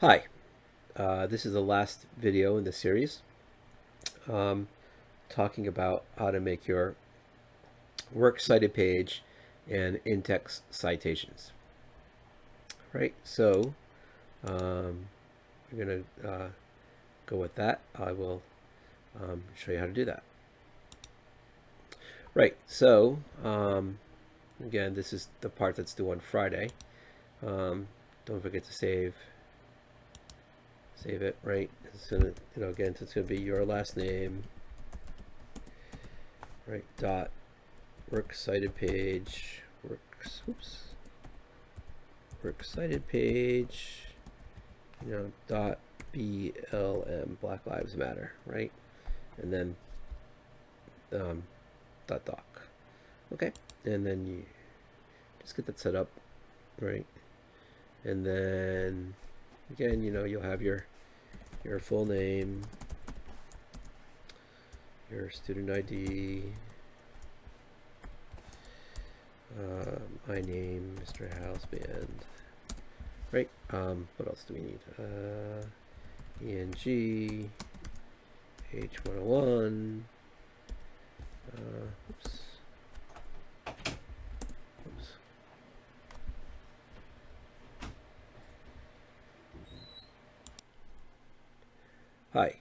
Hi, this is the last video in the series um, talking about how to make your works cited page and in-text citations. Right, so we're going to go with that. I will show you how to do that. Right, so again, this is the part that's due on Friday. Don't forget to save it, right? It's gonna, again, it's gonna be your last name, right? Dot works cited page, works cited page, dot BLM, Black Lives Matter, right? And then dot doc. Okay, and then you just get that set up, right? And then again, you'll have your full name, your student ID, my name, Mr. Houseband, right? What else do we need? ENG, H101, oops. Hi.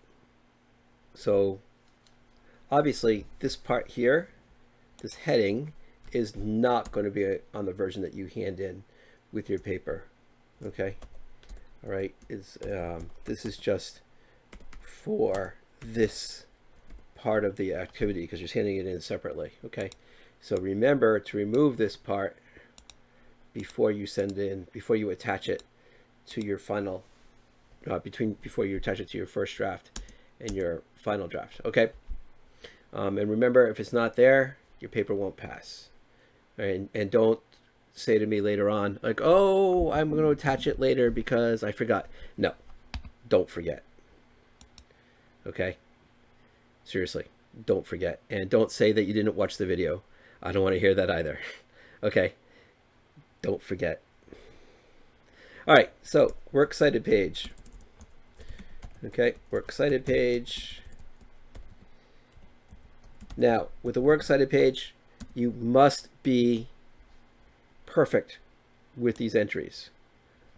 So obviously this part here, this heading, is not going to be on the version that you hand in with your paper. Okay. All right. This is just for this part of the activity because you're handing it in separately. Okay. So remember to remove this part before you attach it to your final, before you attach it to your first draft and your final draft. Okay. And remember, if it's not there, your paper won't pass. Right? And don't say to me later on, like, oh, I'm going to attach it later because I forgot. No, don't forget. Okay? Seriously, don't forget. And don't say that you didn't watch the video. I don't want to hear that either. Okay? Don't forget. All right, so works cited page. Okay, works cited page. Now, with the works cited page, you must be perfect with these entries.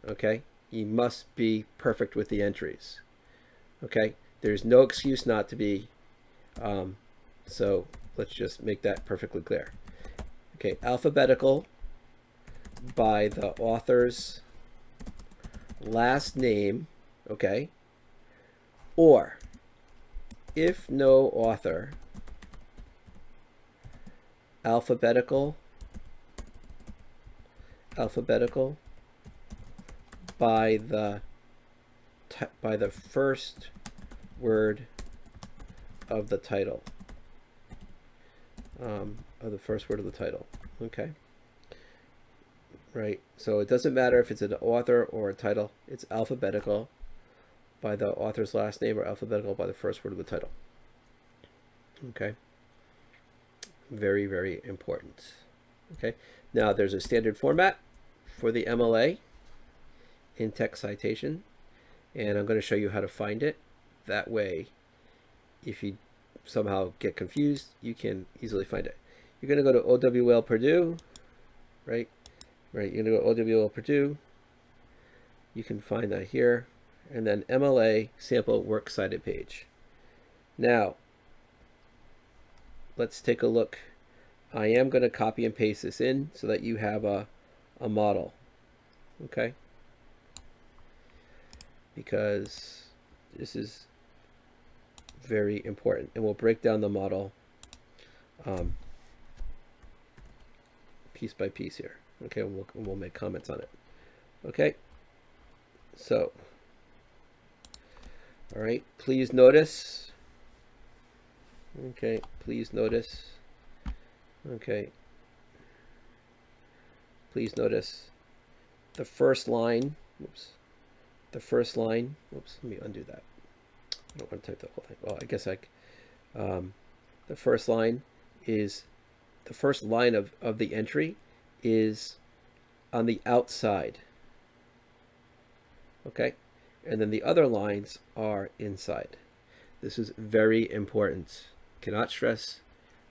Okay? You must be perfect with the entries. Okay? There's no excuse not to be. So let's just make that perfectly clear. Okay, alphabetical by the author's last name, okay? Or if no author, alphabetical by the first word of the title. Okay. Right. So it doesn't matter if it's an author or a title. It's alphabetical by the author's last name or alphabetical by the first word of the title. Okay. Very, very important. Okay. Now there's a standard format for the MLA in-text citation, and I'm going to show you how to find it. That way, if you somehow get confused, you can easily find it. You're going to go to OWL Purdue, right? Right, you're going to go OWL Purdue. You can find that here. And then MLA sample works cited page. Now, let's take a look. I am going to copy and paste this in so that you have a model. Okay? Because this is very important. And we'll break down the model piece by piece here. Okay, we'll make comments on it. Okay, so, all right, please notice. Okay, please notice. Okay, please notice the first line. Oops, the first line. Oops, let me undo that. I don't want to type the whole thing. Well, I guess the first line is, the first line of the entry is on the outside. Okay, and then the other lines are inside. This is very important. Cannot stress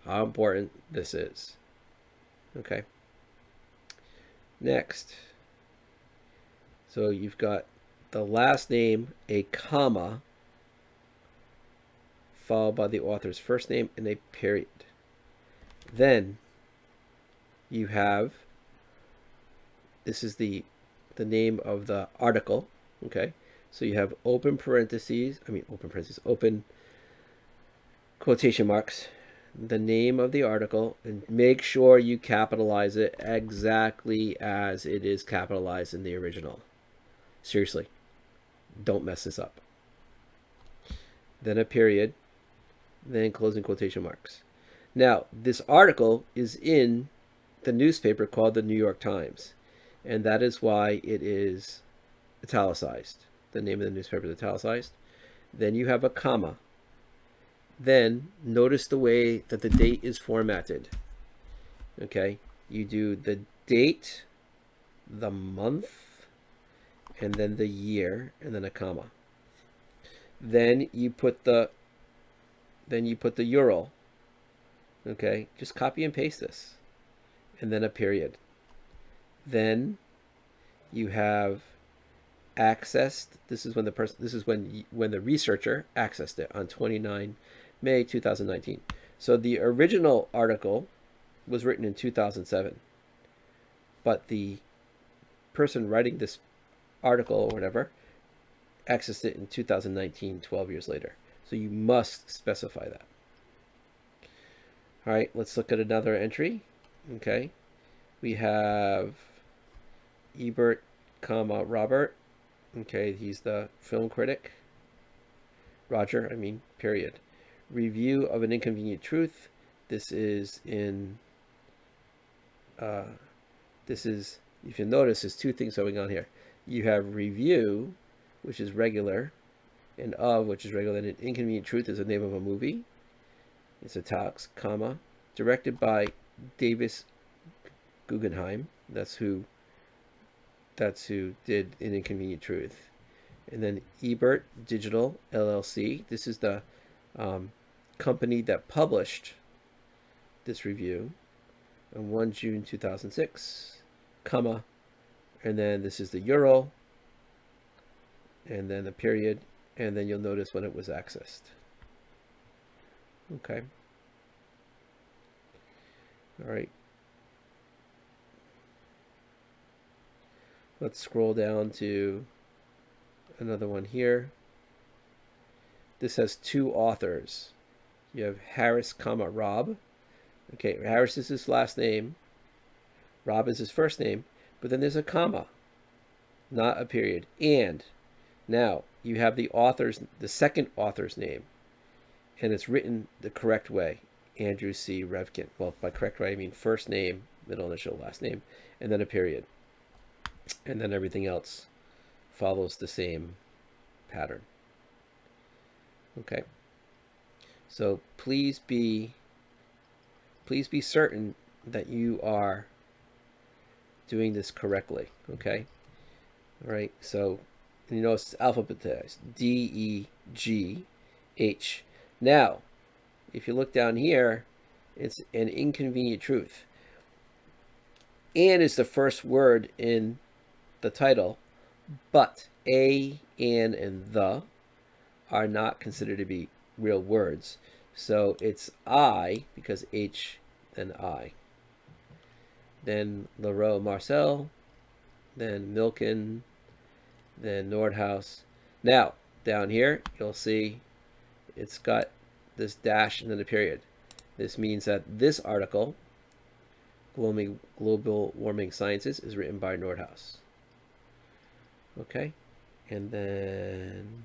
how important this is. Okay. Next. So you've got the last name, a comma, followed by the author's first name and a period. Then you have, this is the name of the article. Okay. So you have open quotation marks, the name of the article, and make sure you capitalize it exactly as it is capitalized in the original. Seriously, don't mess this up. Then a period, then closing quotation marks. Now, this article is in the newspaper called the New York Times, and that is why it is italicized. The name of the newspaper is italicized. Then you have a comma. Then notice the way that the date is formatted. Okay, you do the date, the month, and then the year, and then a comma. Then you put the URL. Okay, just copy and paste this, and then a period. Then you have accessed. This is when the researcher accessed it on 29 May 2019. So the original article was written in 2007, but the person writing this article or whatever accessed it in 2019, 12 years later. So you must specify that. All right, let's look at another entry. Okay, we have Ebert, Robert. Okay, he's the film critic. Roger, period. Review of an Inconvenient Truth. This is in, if you notice, there's two things going on here. You have review, which is regular, and of, which is regular, and an Inconvenient Truth is the name of a movie. It's italics, comma, directed by Davis Guggenheim. That's who did An Inconvenient Truth. And then Ebert Digital LLC. This is the company that published this review on 1 June 2006, comma, and then this is the URL, and then the period, and then you'll notice when it was accessed. Okay. All right. Let's scroll down to another one here. This has two authors. You have Harris, Rob. Okay, Harris is his last name. Rob is his first name. But then there's a comma, not a period. And now you have the second author's name, and it's written the correct way, Andrew C. Revkin. Well, by correct way, I mean first name, middle initial, last name, and then a period. And then everything else follows the same pattern. Okay. So please be certain that you are doing this correctly. Okay. All right. So it's alphabetized, D, E, G, H. Now, if you look down here, it's An Inconvenient Truth. And is the first word in the title, but a, an, and the are not considered to be real words. So it's I, because H, then I. Then Leroux Marcel, then Milken, then Nordhaus. Now, down here, you'll see it's got this dash and then a period. This means that this article, Global Warming Sciences, is written by Nordhaus. Okay, and then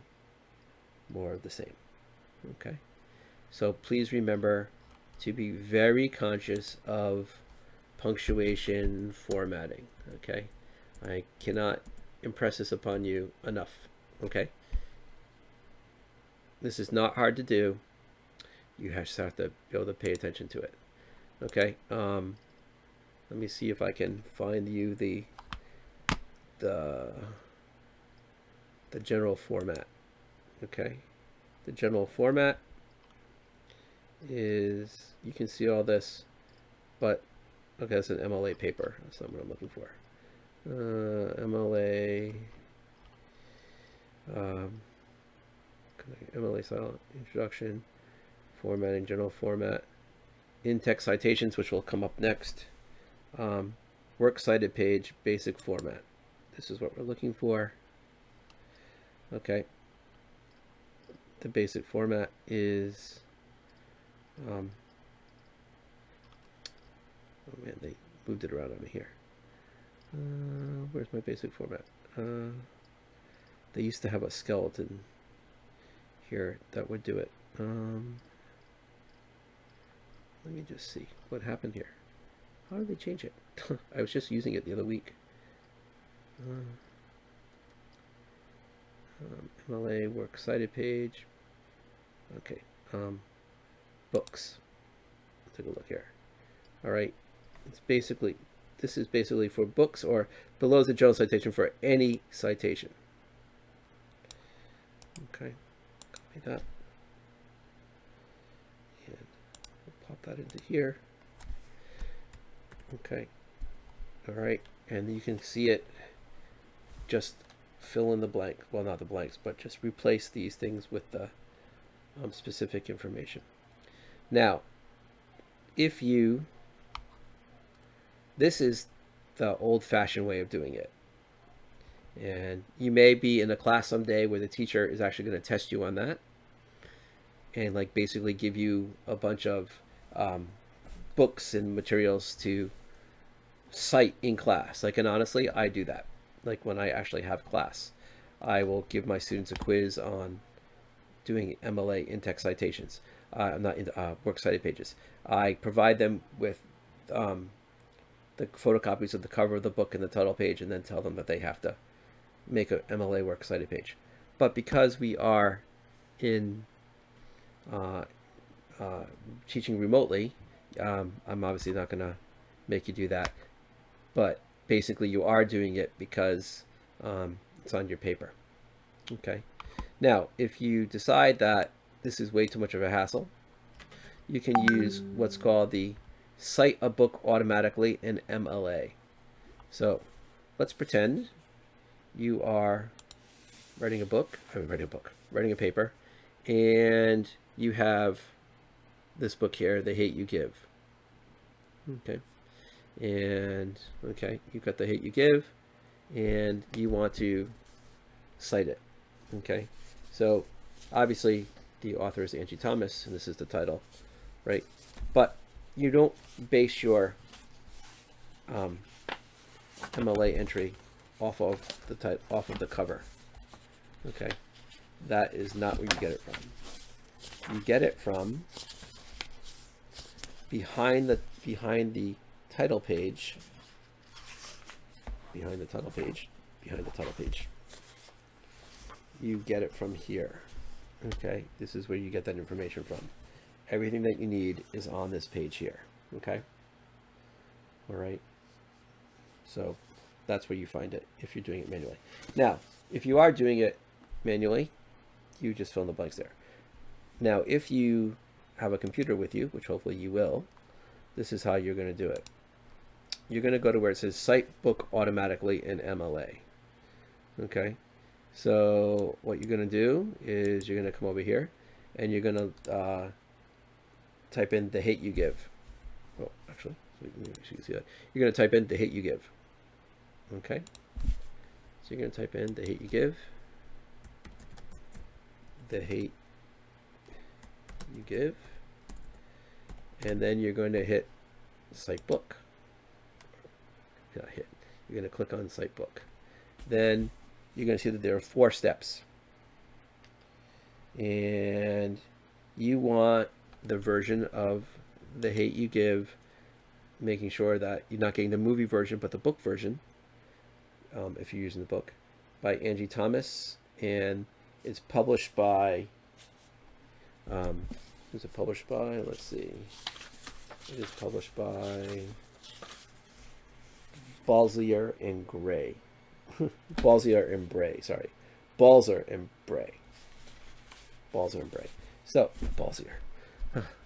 more of the same. Okay, so please remember to be very conscious of punctuation formatting. Okay, I cannot impress this upon you enough. Okay, this is not hard to do. You just have to be able to pay attention to it. Okay, let me see if I can find you the the general format. Okay, the general format is, you can see all this, but okay, that's an MLA paper. That's not what I'm looking for. MLA, MLA style introduction, formatting, general format, in-text citations, which will come up next. Works cited page, basic format. This is what we're looking for. Okay. The basic format is, oh man, they moved it around on me here. Where's my basic format? They used to have a skeleton here that would do it. Let me just see what happened here. How did they change it? I was just using it the other week. MLA works cited page. Okay. Books. Let's take a look here. All right. It's basically, this is basically for books, or below the general citation for any citation. Okay. Copy that. And we'll pop that into here. Okay. All right. And you can see it. Just fill in the blank. Well, not the blanks, but just replace these things with the specific information. Now, if you, this is the old-fashioned way of doing it. And you may be in a class someday where the teacher is actually going to test you on that and like basically give you a bunch of books and materials to cite in class. Like, and honestly, I do that. Like when I actually have class, I will give my students a quiz on doing MLA in-text citations, not in works cited pages. I provide them with the photocopies of the cover of the book and the title page, and then tell them that they have to make a MLA works cited page. But because we are in teaching remotely, I'm obviously not going to make you do that. But basically, you are doing it because it's on your paper. Okay. Now, if you decide that this is way too much of a hassle, you can use what's called the Cite a Book Automatically in MLA. So let's pretend you are writing a paper, and you have this book here, The Hate You Give. Okay. And okay, you've got The Hate You Give, and you want to cite it. Okay. So obviously the author is Angie Thomas, and this is the title, right? But you don't base your MLA entry off of the cover. Okay, that is not where you get it from. You get it from behind the title page. Behind the title page. You get it from here. Okay, this is where you get that information from. Everything that you need is on this page here. Okay. All right. So that's where you find it if you're doing it manually. Now, if you are doing it manually, you just fill in the blanks there. Now, if you have a computer with you, which hopefully you will, this is how you're going to do it. You're going to go to where it says Cite Book Automatically in MLA. Okay. So what you're going to do is you're going to come over here and you're going to type in The Hate You Give. Oh, actually, so you can see that. You're going to type in The Hate You Give. Okay. So you're going to type in The Hate You Give. The Hate You Give. And then you're going to hit Cite Book. You're going to click on Cite Book. Then you're going to see that there are 4 steps. And you want the version of The Hate You Give, making sure that you're not getting the movie version, but the book version, if you're using the book, by Angie Thomas. And it's published by, who's it published by? Let's see. It is published by Balsier and Gray. Balsier and Bray, sorry. Balzer and Bray. Balzer and Bray. So, Balzer.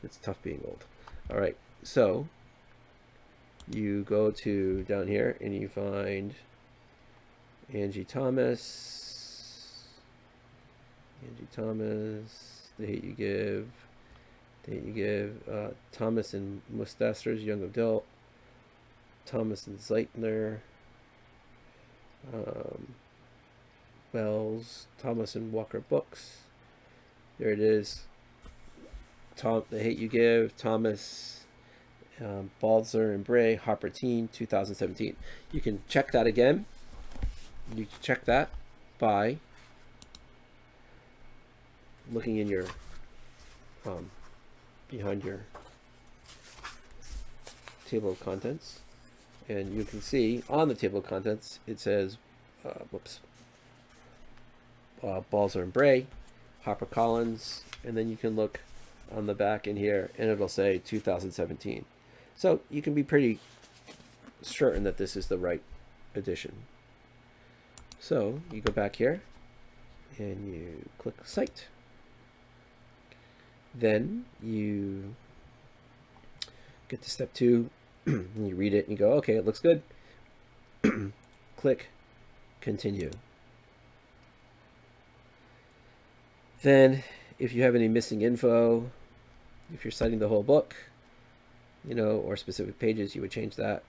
It's tough being old. All right, so you go to down here and you find Angie Thomas. Angie Thomas, The Hate You Give. The Hate You Give. Thomas and Mustasters, Young Adult. Thomas and Zeitner. Wells, Thomas and Walker Books. There it is. The Hate You Give, Thomas, Balzer and Bray, Harper Teen, 2017. You can check that again. You can check that by looking in your behind your table of contents, and you can see on the table of contents it says Balzer and Bray, HarperCollins, and then you can look on the back in here and it'll say 2017. So you can be pretty certain that this is the right edition. So you go back here and you click Cite. Then you get to step 2 and you read it and you go, okay, it looks good. Click Continue. Then if you have any missing info, if you're citing the whole book, you know, or specific pages, you would change that.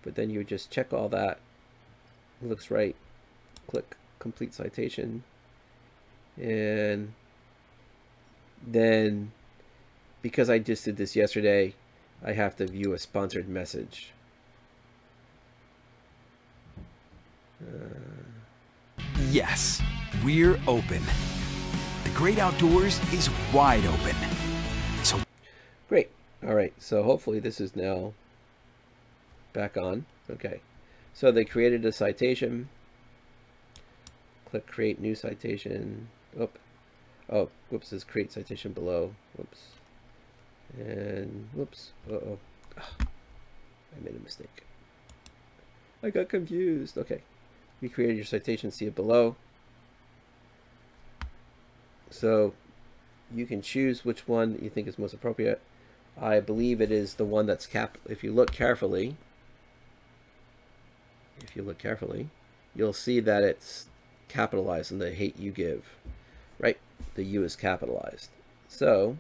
But then you would just check all that. It looks right. Click Complete Citation. And then, because I just did this yesterday, I have to view a sponsored message. Yes, we're open. The great outdoors is wide open. So great. All right. So hopefully this is now back on. Okay. So they created a citation. Click Create New Citation. Oh, whoops, there's Create Citation below. Whoops. And whoops. Uh-oh. I made a mistake. I got confused. Okay. You created your citation, see it below. So you can choose which one you think is most appropriate. I believe it is the one that's if you look carefully, you'll see that it's capitalized in the Hate You Give, right? The U is capitalized. So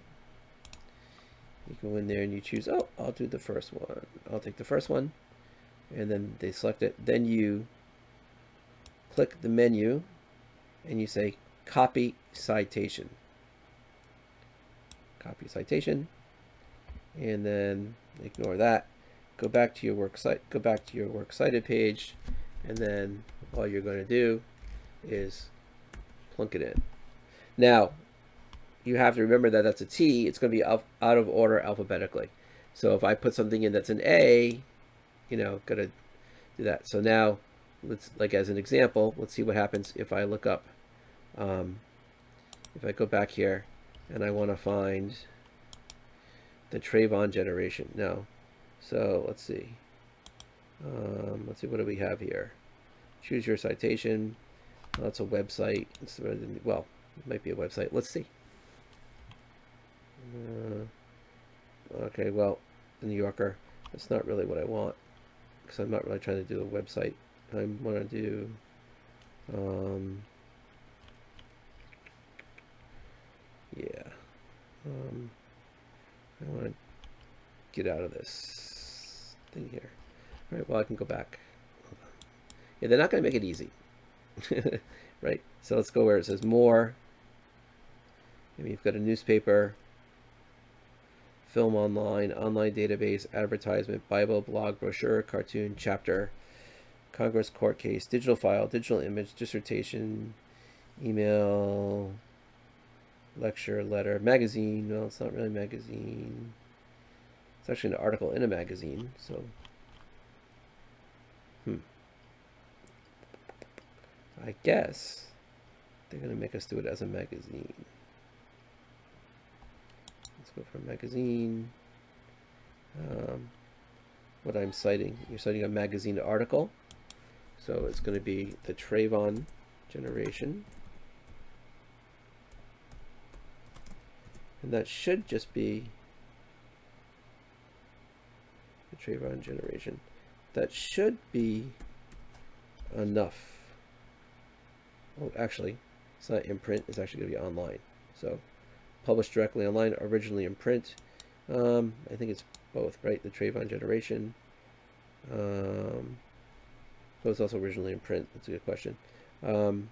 you go in there and you choose, oh, I'll do the first one. I'll take the first one. And then they select it. Then you click the menu and you say Copy Citation. Copy citation. And then ignore that. Go back to your works cited page, and then all you're going to do is plunk it in. Now, you have to remember that that's a T. It's going to be out of order alphabetically. So if I put something in that's an A, you know, got to do that. So now, let's, like as an example, let's see what happens if I look up. If I go back here and I want to find the Trayvon generation. No. So let's see. Let's see, what do we have here? Choose your citation. Well, it's a website. Well, it might be a website. Let's see. Okay, well, the New Yorker. That's not really what I want, because I'm not really trying to do a website. I want to do I want to get out of this thing here. All right, well, I can go back. Yeah, they're not going to make it easy. Right? So let's go where it says more. Maybe you've got a newspaper, film online, online database, advertisement, Bible, blog, brochure, cartoon, chapter, Congress court case, digital file, digital image, dissertation, email, lecture, letter, magazine. No, it's not really a magazine. It's actually an article in a magazine. So, I guess they're going to make us do it as a magazine. Let's go for magazine. What I'm citing, you're citing a magazine article. So it's going to be the Trayvon generation. And that should just be the Trayvon generation. That should be enough. Oh, actually, it's not in print. It's actually going to be online. So, published directly online, originally in print. I think it's both, right? The Trayvon generation. But it's also originally in print. That's a good question. Then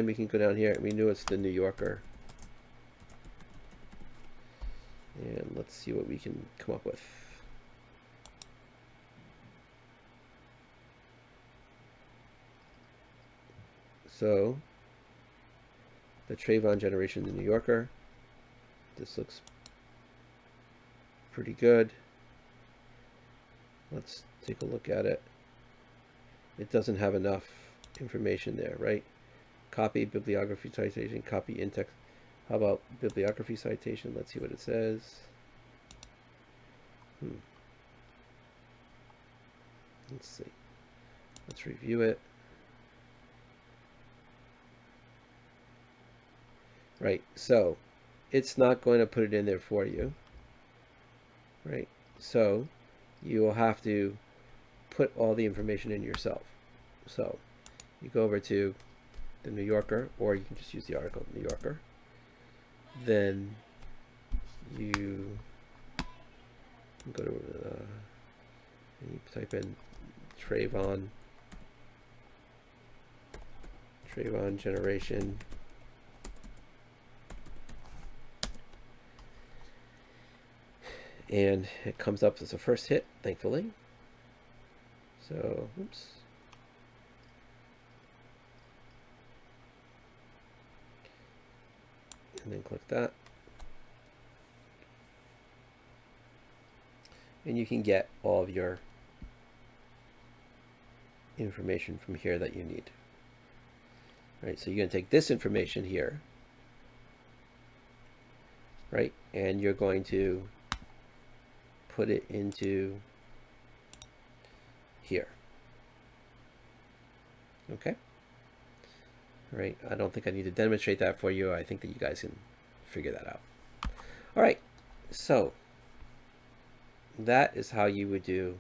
we can go down here. We knew it's the New Yorker. And let's see what we can come up with. So, the Trayvon generation, the New Yorker. This looks pretty good. Let's take a look at it. It doesn't have enough information there, right? Copy, bibliography citation, copy in-text. How about bibliography citation? Let's see what it says. Let's see. Let's review it. Right, so it's not going to put it in there for you. Right, so you will have to put all the information in yourself. So you go over to the New Yorker, or you can just use the article New Yorker. Then you go to and you type in Trayvon generation. And it comes up as a first hit, thankfully. So, oops. And then click that. And you can get all of your information from here that you need. Right, so you're going to take this information here, right, and you're going to put it into here. Okay. All right. I don't think I need to demonstrate that for you. I think that you guys can figure that out. All right. So that is how you would do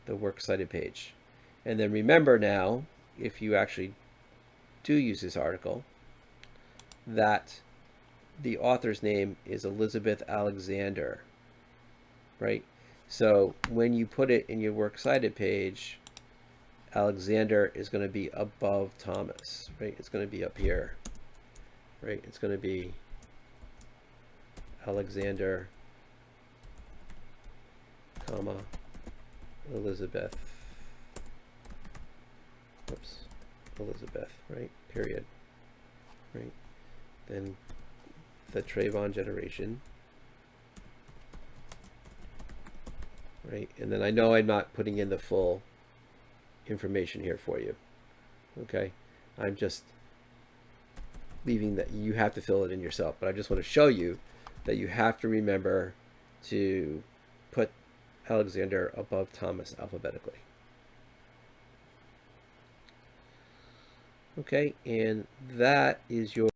the works cited page. And then remember now, if you actually do use this article, that the author's name is Elizabeth Alexander. Right? So when you put it in your works cited page, Alexander is going to be above Thomas, right? It's going to be up here, right? It's going to be Alexander, comma, Elizabeth. Oops, Elizabeth, right? Period, right? Then the Trayvon generation. Right, and then I know I'm not putting in the full information here for you. Okay, I'm just leaving that you have to fill it in yourself, but I just want to show you that you have to remember to put Alexander above Thomas alphabetically. Okay, and that is your